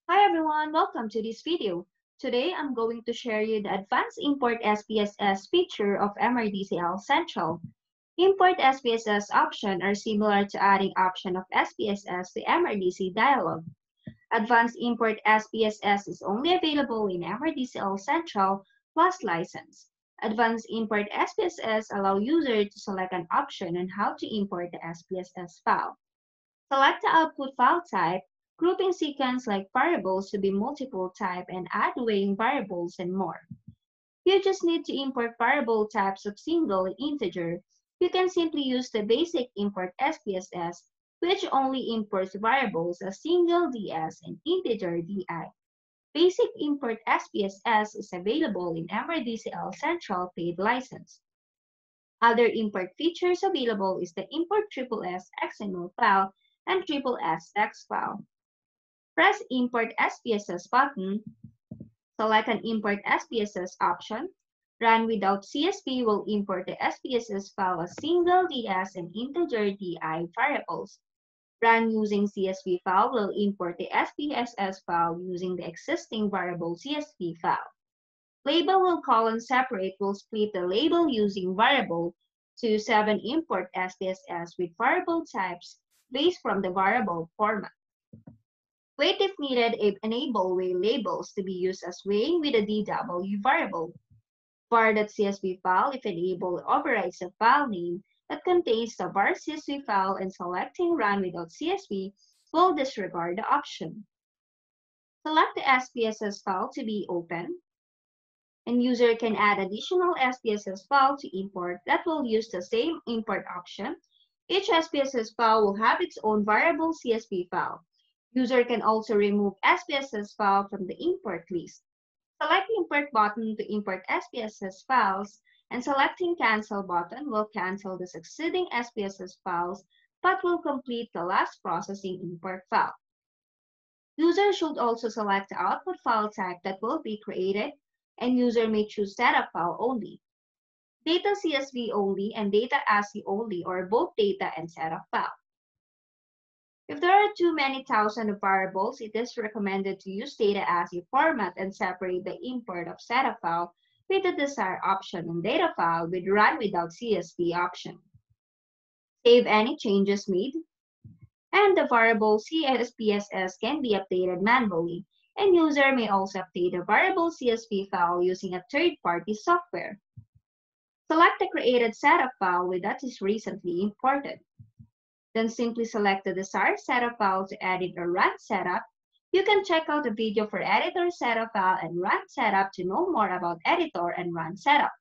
Hi everyone, welcome to this video. Today I'm going to share you the Advanced Import SPSS feature of MRDCL Central. Import SPSS option are similar to adding option of SPSS to MRDC dialog. Advanced Import SPSS is only available in MRDCL Central plus license. Advanced Import SPSS allow user to select an option on how to import the SPSS file. Select the output file type, grouping sequence like variables to be multiple type and add weighing variables and more. You just need to import variable types of single and integer. You can simply use the basic import SPSS, which only imports variables as single DS and integer DI. Basic import SPSS is available in MRDCL Central paid license. Other import features available is the import SSS XML file and SSS text file. Press Import SPSS button, select an Import SPSS option. Run without CSV will import the SPSS file as single DS and integer DI variables. Run using CSV file will import the SPSS file using the existing variable CSV file. Label will colon separate will split the label using variable to 7 import SPSS with variable types based from the variable format. Wait if needed, enable weigh labels to be used as weighing with a DW variable. var.csv file if enable overrides the file name that contains the var CSV file and selecting run without CSV will disregard the option. Select the SPSS file to be open, and user can add additional SPSS file to import that will use the same import option. Each SPSS file will have its own variable CSV file. User can also remove SPSS file from the import list. Select the Import button to import SPSS files, and selecting Cancel button will cancel the succeeding SPSS files but will complete the last processing import file. User should also select the output file type that will be created, and user may choose setup file only, data CSV only, and data ASCII only, or both data and setup file. If there are too many thousands of variables, it is recommended to use data ASCII format and separate the import of setup file with the desired option and data file with run without CSV option. Save any changes made, and the variable CSPSS can be updated manually, and user may also update the variable CSV file using a third-party software. Select the created setup file that is recently imported. Then simply select the desired setup file to edit or run setup. You can check out the video for editor setup file and run setup to know more about editor and run setup.